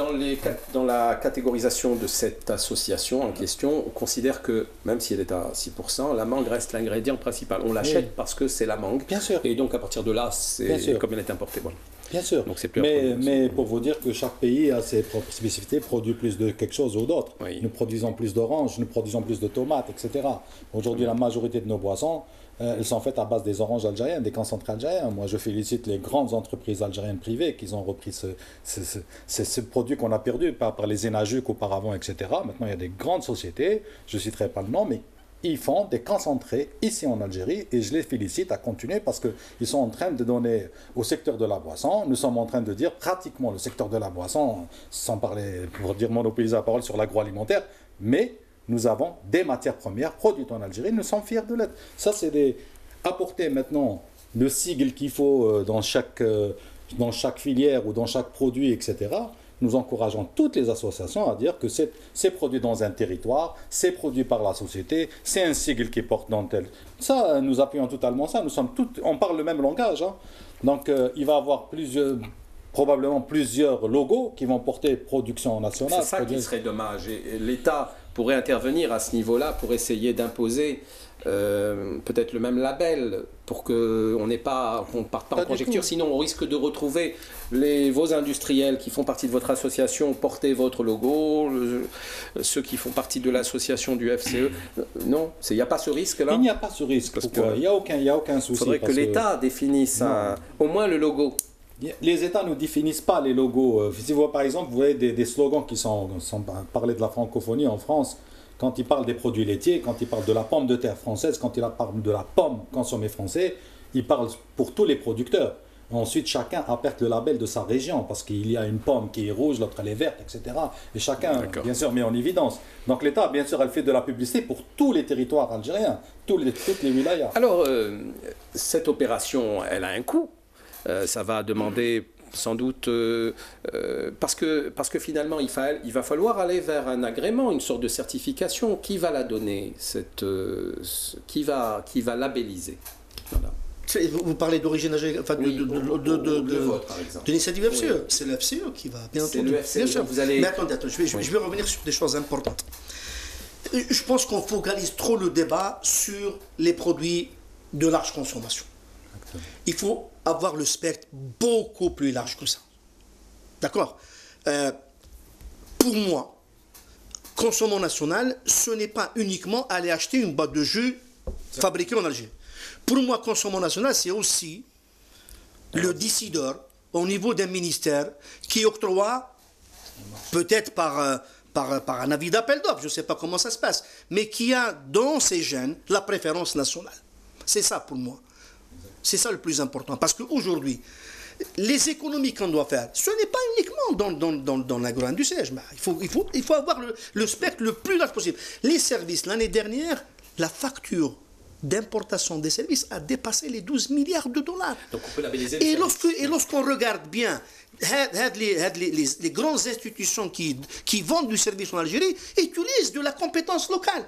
dans la catégorisation de cette association en question, on considère que, même si elle est à 6%, la mangue reste l'ingrédient principal. On l'achète parce que c'est la mangue. Bien sûr. Et donc à partir de là, c'est comme elle est importée. Voilà. Bien sûr, donc, plus mais pour vous dire que chaque pays a ses propres spécificités, produit plus de quelque chose ou d'autre. Oui. Nous produisons plus d'oranges, nous produisons plus de tomates, etc. Aujourd'hui, la majorité de nos boissons, elles sont faites à base des oranges algériennes, des concentrés algériens. Moi, je félicite les grandes entreprises algériennes privées qui ont repris ce produit qu'on a perdu par les Enajuk auparavant, etc. Maintenant, il y a des grandes sociétés, je ne citerai pas le nom, mais ils font des concentrés ici en Algérie et je les félicite à continuer parce qu'ils sont en train de donner au secteur de la boisson, nous sommes en train de dire pratiquement le secteur de la boisson, sans parler, pour dire monopoliser la parole sur l'agroalimentaire, mais nous avons des matières premières produites en Algérie, nous sommes fiers de l'être. Ça, c'est apporter maintenant le sigle qu'il faut dans chaque filière ou dans chaque produit, etc. Nous encourageons toutes les associations à dire que c'est produit dans un territoire, c'est produit par la société, c'est un sigle qui porte dans tel. Ça, nous appuyons totalement ça. On parle le même langage. Hein. Donc, il va y avoir probablement plusieurs logos qui vont porter production nationale. C'est ça qui serait dommage. Et l'État pourrait intervenir à ce niveau-là pour essayer d'imposer peut-être le même label pour qu'on ne parte pas en conjecture, sinon on risque de retrouver vos industriels qui font partie de votre association porter votre logo, ceux qui font partie de l'association du FCE. Non, il n'y a pas ce risque-là. Il n'y a pas ce risque. Pourquoi ? Il n'y a aucun souci. Il faudrait que l'État définisse au moins le logo. Les États ne définissent pas les logos. Si vous, par exemple, vous voyez des slogans qui sont parler de la francophonie en France. Quand ils parlent des produits laitiers, quand ils parlent de la pomme de terre française, quand ils parlent de la pomme consommée française, ils parlent pour tous les producteurs. Ensuite, chacun apporte le label de sa région, parce qu'il y a une pomme qui est rouge, l'autre elle est verte, etc. Et chacun, bien sûr, met en évidence. Donc l'État, bien sûr, elle fait de la publicité pour tous les territoires algériens, toutes les wilayas. Alors, cette opération, elle a un coût. Ça va demander... sans doute parce que finalement il va falloir aller vers un agrément, une sorte de certification. Qui va la donner, qui va labelliser? Voilà. Vous parlez d'origine algérienne, enfin de l'initiative FCE. Oui. C'est le FCE qui va bien entendu. Bien sûr. Mais attendez, je vais revenir sur des choses importantes. Je pense qu'on focalise trop le débat sur les produits de large consommation. Il faut avoir le spectre beaucoup plus large que ça. D'accord? Pour moi, consommation nationale, ce n'est pas uniquement aller acheter une boîte de jus fabriquée en Algérie. Pour moi, consommation nationale, c'est aussi le décideur au niveau d'un ministère qui octroie, peut-être par un avis d'appel d'offres, je ne sais pas comment ça se passe, mais qui a dans ses gènes la préférence nationale. C'est ça pour moi. C'est ça le plus important. Parce qu'aujourd'hui, les économies qu'on doit faire, ce n'est pas uniquement dans l'agro-industrie. Il faut avoir le spectre le plus large possible. Les services, l'année dernière, la facture d'importation des services a dépassé les 12 milliards de dollars. Donc on peut labelliser et lorsqu'on regarde bien, les grandes institutions qui vendent du service en Algérie utilisent de la compétence locale.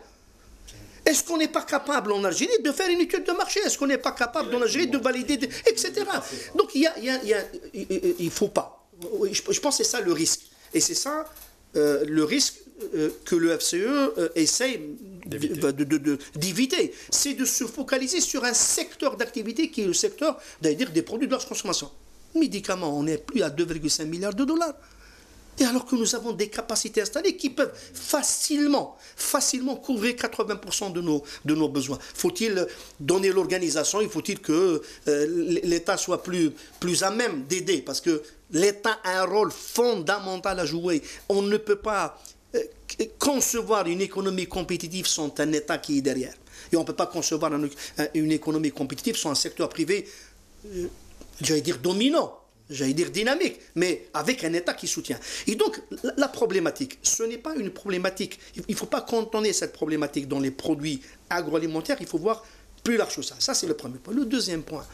Est-ce qu'on n'est pas capable en Algérie de faire une étude de marché? Est-ce qu'on n'est pas capable en Algérie de valider, etc. Donc il ne faut pas. Je pense que c'est ça le risque. Et c'est ça le risque que le FCE essaye d'éviter. C'est de se focaliser sur un secteur d'activité qui est le secteur, c'est-à-dire des produits de large consommation. Médicaments, on n'est plus à 2,5 milliards de dollars. Et alors que nous avons des capacités installées qui peuvent facilement couvrir 80% de nos besoins. Faut-il donner l'organisation? Il faut-il que l'État soit plus à même d'aider? Parce que l'État a un rôle fondamental à jouer. On ne peut pas concevoir une économie compétitive sans un État qui est derrière. Et on ne peut pas concevoir une économie compétitive sans un secteur privé, j'allais dire dominant. J'allais dire dynamique, mais avec un État qui soutient. Et donc, la problématique, ce n'est pas une problématique, il ne faut pas cantonner cette problématique dans les produits agroalimentaires, il faut voir plus large que ça. Ça, c'est le premier point. Le deuxième point,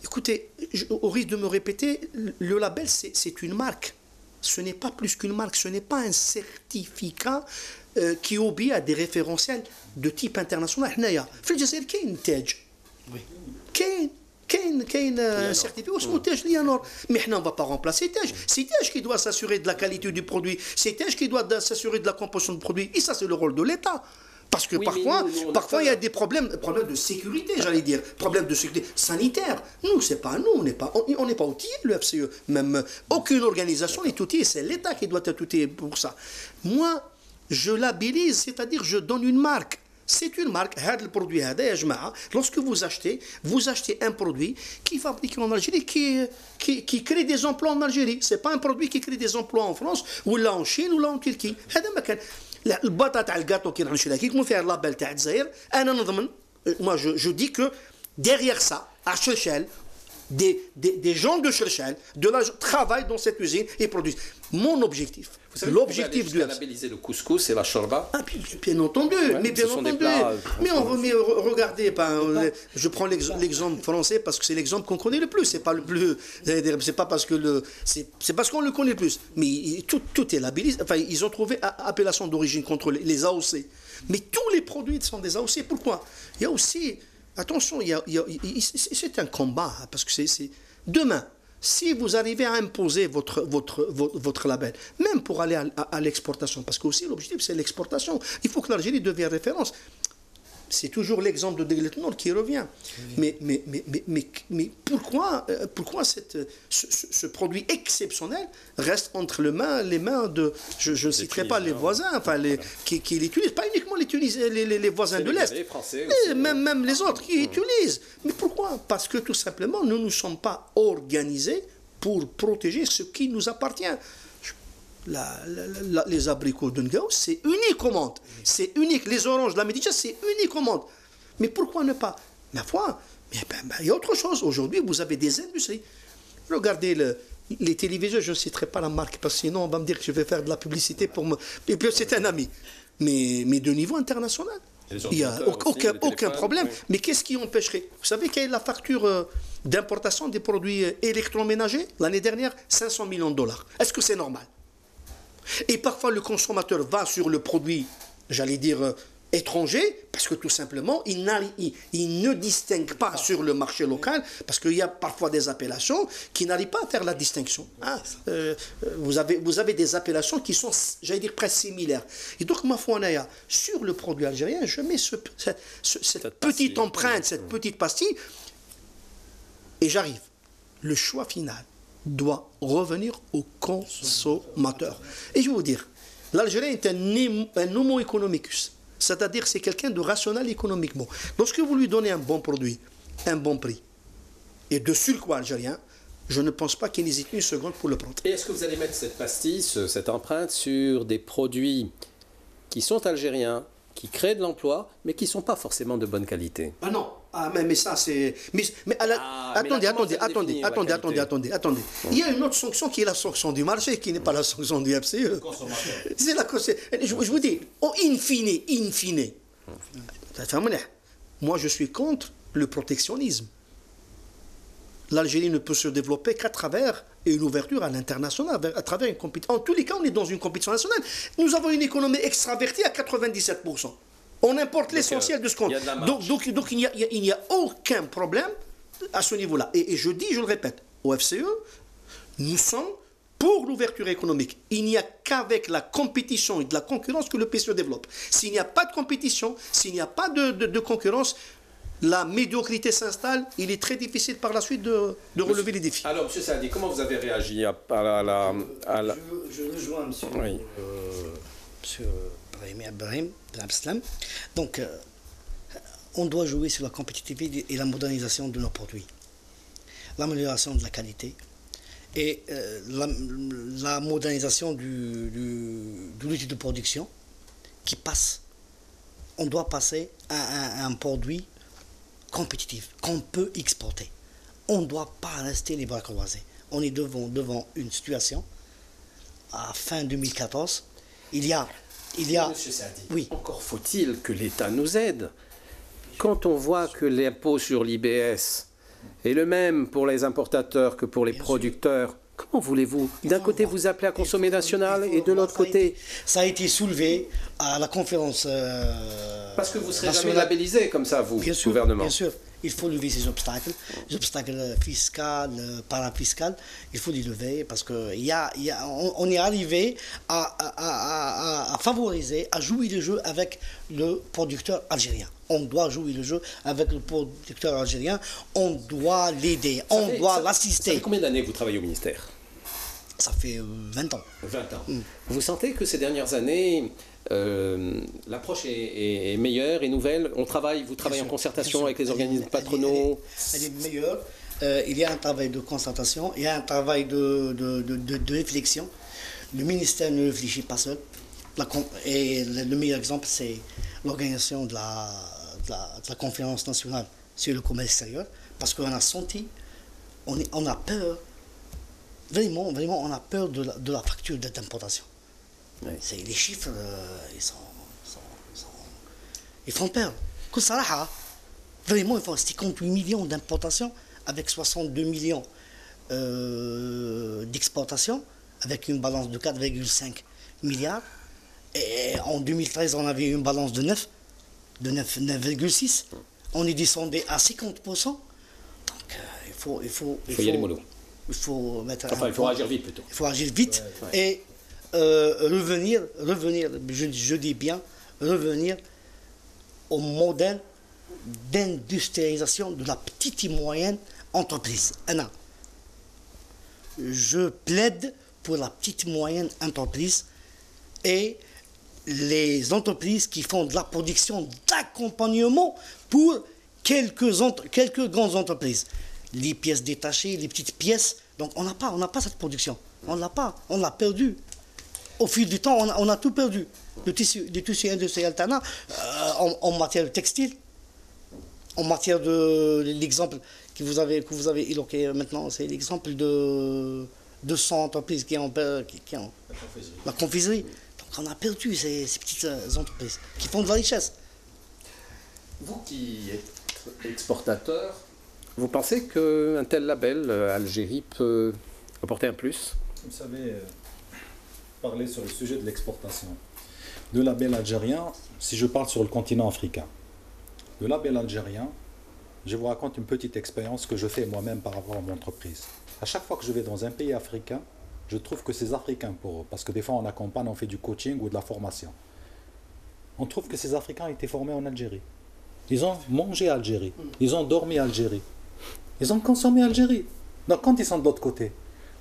écoutez, au risque de me répéter, le label, c'est une marque. Ce n'est pas plus qu'une marque, ce n'est pas un certificat qui obéit à des référentiels de type international. في الجزائر كاين تاج. كاين certificat اسمه تاج ليانور mais on ne va pas remplacer TAJ. C'est TAJ qui doit s'assurer de la qualité du produit, c'est TAJ qui doit s'assurer de la composition du produit, et ça c'est le rôle de l'État. Parce que parfois il y a des problèmes de sécurité, j'allais dire, problèmes de sécurité sanitaire. Nous, c'est pas nous, on n'est pas outillés, le FCE. Même aucune organisation n'est outillée, c'est l'État qui doit être outillé pour ça. Moi, je labellise, c'est-à-dire je donne une marque. C'est une marque, le produit, lorsque vous achetez un produit qui est fabriqué en Algérie, qui crée des emplois en Algérie. Ce n'est pas un produit qui crée des emplois en France, ou là en Chine, ou là en Turquie. البطاطا تاع الكاطو كي نشريها كي يكون فيها اللابيل تاع الجزائر انا نضمن moi je dis que derrière ça à Cherchel des gens de Cherchel travaillent dans cette usine et produisent. Mon objectif, l'objectif du labelliser le couscous et la shorba. Ah, bien entendu, mais bien entendu. Mais regardez, je prends l'exemple français parce que c'est l'exemple qu'on connaît le plus. C'est pas le plus, c'est pas parce que c'est parce qu'on le connaît le plus. Mais tout est labellisé. Enfin, ils ont trouvé appellation d'origine contrôlée, les AOC. Mais tous les produits sont des AOC. Pourquoi? Il y a aussi, attention, c'est un combat parce que c'est demain. Si vous arrivez à imposer votre label, même pour aller à l'exportation, parce que aussi l'objectif c'est l'exportation, il faut que l'Algérie devienne référence. C'est toujours l'exemple de Deglet Nord qui revient. Mais pourquoi ce produit exceptionnel reste entre les mains de, je ne citerai pas les voisins, enfin qui l'utilisent, pas uniquement les voisins de l'Est, même les autres qui utilisent. Mais pourquoi? Parce que tout simplement, nous ne sommes pas organisés pour protéger ce qui nous appartient. Les abricots de Ngaous, c'est unique au monde. C'est unique. Les oranges de la Méditerranée, c'est unique au monde. Mais pourquoi ne pas? Ma foi, il y a autre chose. Aujourd'hui, vous avez des industries. Regardez les téléviseurs, je ne citerai pas la marque, parce que sinon on va me dire que je vais faire de la publicité pour me... Et puis c'est un ami. Mais de niveau international. Il n'y a aucun problème. Mais qu'est-ce qui empêcherait? Vous savez quelle est la facture d'importation des produits électroménagers? L'année dernière, 500 millions de dollars. Est-ce que c'est normal? Et parfois, le consommateur va sur le produit, j'allais dire, étrangers, parce que tout simplement, ils ne distinguent pas sur le marché local, parce qu'il y a parfois des appellations qui n'arrivent pas à faire la distinction. Hein. Vous avez des appellations qui sont, j'allais dire, presque similaires. Et donc, ma foi, sur le produit algérien, je mets cette petite empreinte, cette petite pastille, et j'arrive. Le choix final doit revenir au consommateur. Et je vais vous dire, l'Algérien est un homo economicus. C'est-à-dire c'est quelqu'un de rationnel économiquement. Lorsque vous lui donnez un bon produit, un bon prix, et de surcroît algérien, je ne pense pas qu'il hésite une seconde pour le prendre. Et est-ce que vous allez mettre cette pastille, cette empreinte sur des produits qui sont algériens, qui créent de l'emploi, mais qui ne sont pas forcément de bonne qualité? Ah non, mais ça c'est... Attendez. Il y a une autre sanction qui est la sanction du marché, qui n'est pas la sanction du FCE. Je vous dis, in fine, moi je suis contre le protectionnisme. L'Algérie ne peut se développer qu'à travers une ouverture à l'international, à travers une compétition. En tous les cas, on est dans une compétition nationale. Nous avons une économie extravertie à 97%. On importe l'essentiel de ce qu'on... Donc il n'y a aucun problème à ce niveau-là. Et je dis, je le répète, au FCE, nous sommes pour l'ouverture économique. Il n'y a qu'avec la compétition et de la concurrence que le pays se développe. S'il n'y a pas de compétition, s'il n'y a pas de concurrence, la médiocrité s'installe, il est très difficile par la suite de relever les défis. Alors, M. Saadi, comment vous avez réagi à la... Je rejoins M. Oui. Brahim Abslam. Donc, on doit jouer sur la compétitivité et la modernisation de nos produits, l'amélioration de la qualité et la modernisation de l'outil de production qui passe. On doit passer à un produit compétitif, qu'on peut exporter. On ne doit pas rester les bras croisés. On est devant une situation, à fin 2014, il y a... Monsieur Saadi, oui. Encore faut-il que l'État nous aide. Quand on voit que l'impôt sur l'IBS est le même pour les importateurs que pour les producteurs, comment voulez-vous? D'un côté, vous appelez à consommer national et de l'autre côté... Ça a été soulevé à la conférence Parce que vous ne serez jamais labellisé comme ça, vous, gouvernement. Bien sûr. Il faut lever ces obstacles, les obstacles fiscaux, parafiscaux, il faut les lever parce qu'on est arrivé à favoriser, à jouer le jeu avec le producteur algérien. On doit jouer le jeu avec le producteur algérien, on doit l'aider, on doit l'assister. Ça fait combien d'années que vous travaillez au ministère? Ça fait 20 ans. 20 ans. Vous sentez que ces dernières années, l'approche est meilleure et nouvelle? Vous travaillez en concertation avec les organismes patronaux? Elle est meilleure. Il y a un travail de concertation, il y a un travail de réflexion. Le ministère ne réfléchit pas seul. Et le meilleur exemple, c'est l'organisation de la conférence nationale sur le commerce extérieur, parce qu'on a senti, on a peur, vraiment, on a peur de la facture d'importation. Oui. Les chiffres, ils font peur. Vraiment, ils font 58 millions d'importations avec 62 millions d'exportations, avec une balance de 4,5 milliards. Et en 2013, on avait une balance de 9,6. On est descendu à 50%. Donc, il faut y aller mollo. Il faut mettre. Enfin, il faut agir vite plutôt. Il faut agir vite et revenir, je dis bien, revenir au modèle d'industrialisation de la petite et moyenne entreprise. Anna, je plaide pour la petite et moyenne entreprise et les entreprises qui font de la production d'accompagnement pour quelques grandes entreprises. Les pièces détachées, les petites pièces. Donc on n'a pas cette production. On l'a perdu. Au fil du temps, on a tout perdu. Le tissu industriel alternant, en matière de textile, en matière de l'exemple que vous avez évoqué maintenant, c'est l'exemple de 200 entreprises qui ont la confiserie. Donc on a perdu ces petites entreprises qui font de la richesse. Vous qui êtes exportateur, vous pensez qu'un tel label, Algérie, peut apporter un plus? Vous savez, parler sur le sujet de l'exportation. Le label algérien, si je parle sur le continent africain, le label algérien, je vous raconte une petite expérience que je fais moi-même par rapport à mon entreprise. À chaque fois que je vais dans un pays africain, je trouve que ces Africains, parce que des fois on accompagne, on fait du coaching ou de la formation, on trouve que ces Africains ont été formés en Algérie. Ils ont mangé Algérie, ils ont dormi Algérie, ils ont consommé Algérie. Donc quand ils sont de l'autre côté,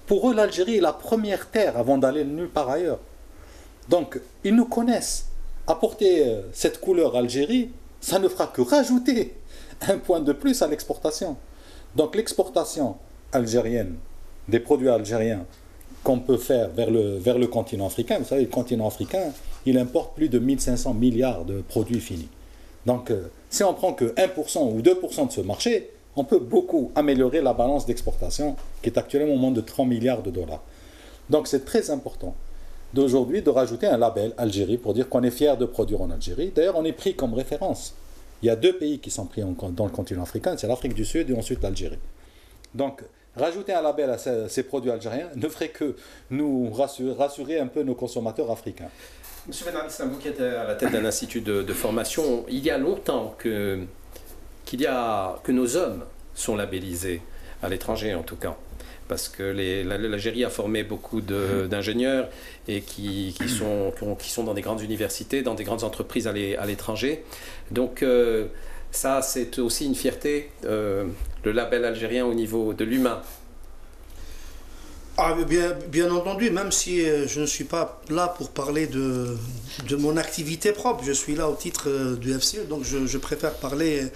pour eux l'Algérie est la première terre avant d'aller nulle part ailleurs. Donc ils nous connaissent. Apporter cette couleur Algérie, ça ne fera que rajouter un point de plus à l'exportation. Donc l'exportation algérienne, des produits algériens qu'on peut faire vers le continent africain, vous savez, le continent africain, il importe plus de 1500 milliards de produits finis. Donc si on prend que 1% ou 2% de ce marché, on peut beaucoup améliorer la balance d'exportation qui est actuellement au moins de 30 milliards de dollars. Donc c'est très important d'aujourd'hui de rajouter un label Algérie pour dire qu'on est fier de produire en Algérie. D'ailleurs, on est pris comme référence. Il y a 2 pays qui sont pris dans le continent africain, c'est l'Afrique du Sud et ensuite l'Algérie. Donc, rajouter un label à ces produits algériens ne ferait que nous rassurer un peu nos consommateurs africains. Monsieur Ben Ali, vous qui êtes à la tête d'un institut de formation, il y a longtemps que nos hommes sont labellisés, à l'étranger en tout cas. Parce que l'Algérie a formé beaucoup d'ingénieurs et qui sont dans des grandes universités, dans des grandes entreprises à l'étranger. Donc ça, c'est aussi une fierté, le label algérien au niveau de l'humain. Ah, bien entendu, même si je ne suis pas là pour parler de mon activité propre, je suis là au titre du FCE, donc je préfère parler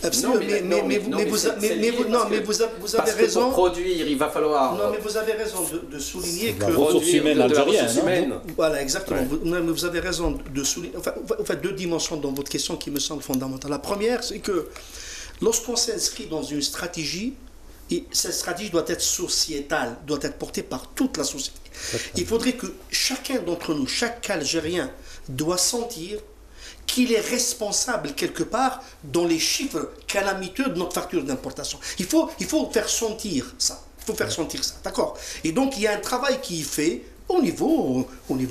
FCE. Mais vous avez raison. Pour produire, il va falloir. Non, mais vous avez raison de souligner que. Ressources humaines algériennes. Voilà, exactement. Ouais. Vous avez raison de souligner. Enfin, 2 dimensions dans votre question qui me semblent fondamentales. La première, c'est que lorsqu'on s'inscrit dans une stratégie, et cette stratégie doit être sociétale, doit être portée par toute la société. Il faudrait que chacun d'entre nous, chaque Algérien, doit sentir qu'il est responsable quelque part dans les chiffres calamiteux de notre facture d'importation. Il faut faire sentir ça. Il faut faire sentir ça, d'accord? Et donc, il y a un travail qui est fait au niveau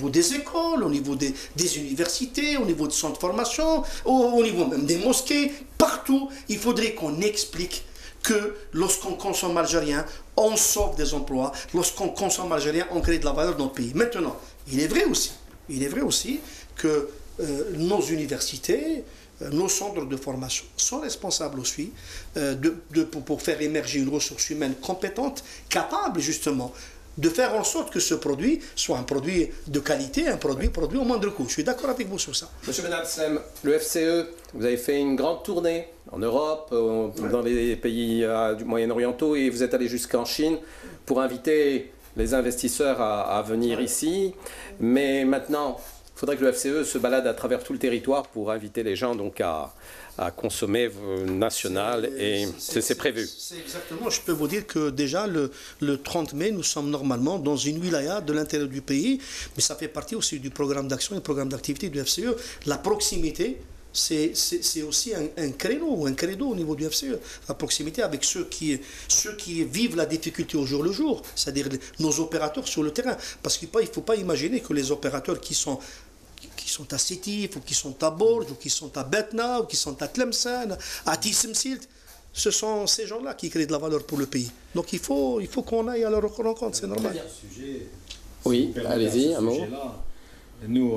des écoles, au niveau des universités, au niveau de centres de formation, au niveau même des mosquées, partout. Il faudrait qu'on explique que lorsqu'on consomme algérien, on sauve des emplois. Lorsqu'on consomme algérien, on crée de la valeur dans notre pays. Maintenant, il est vrai aussi que nos universités, nos centres de formation sont responsables aussi pour faire émerger une ressource humaine compétente, capable justement de faire en sorte que ce produit soit un produit de qualité, un produit au moindre coût. Je suis d'accord avec vous sur ça. Monsieur Ben Ali, le FCE, vous avez fait une grande tournée en Europe, dans les pays du Moyen-Orientaux, et vous êtes allé jusqu'en Chine pour inviter les investisseurs à venir ici. Mais maintenant, il faudrait que le FCE se balade à travers tout le territoire pour inviter les gens donc à consommer national, et c'est prévu. C'est exactement, je peux vous dire que déjà le 30 mai, nous sommes normalement dans une wilaya de l'intérieur du pays, mais ça fait partie aussi du programme d'action et du programme d'activité du FCE. La proximité, c'est aussi un créneau, un credo au niveau du FCE. La proximité avec ceux qui vivent la difficulté au jour le jour, c'est-à-dire nos opérateurs sur le terrain. Parce qu'il ne faut pas imaginer que les opérateurs qui sont à Sétif, ou qui sont à Bourges, ou qui sont à Betna, ou qui sont à Tlemcen, à Tissemsilt, ce sont ces gens-là qui créent de la valeur pour le pays. Donc il faut qu'on aille à leur rencontre, c'est normal. Oui, allez-y, un mot. Nous,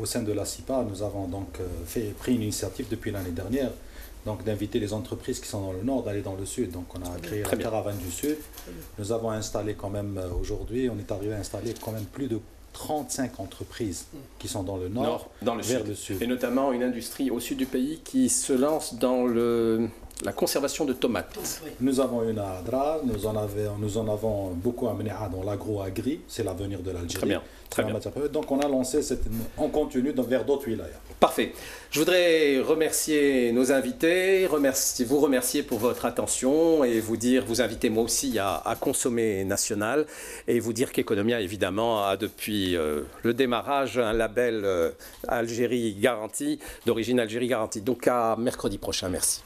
au sein de la CIPA, nous avons donc pris une initiative depuis l'année dernière, donc d'inviter les entreprises qui sont dans le nord d'aller dans le sud. Donc on a créé la caravane du sud. Nous avons installé quand même aujourd'hui, on est arrivé à installer quand même plus de 35 entreprises qui sont dans le nord vers le sud. Et notamment une industrie au sud du pays qui se lance dans la conservation de tomates. Nous avons une à Adra, nous en avons beaucoup à Mnéa dans l'agro-agri, c'est l'avenir de l'Algérie. Très bien. Donc on a lancé on continue vers d'autres wilayas. Parfait. Je voudrais remercier nos invités, vous remercier pour votre attention et vous inviter moi aussi à consommer national, et vous dire qu'Economia évidemment a depuis le démarrage un label Algérie garantie, d'origine Algérie garantie. Donc à mercredi prochain, merci.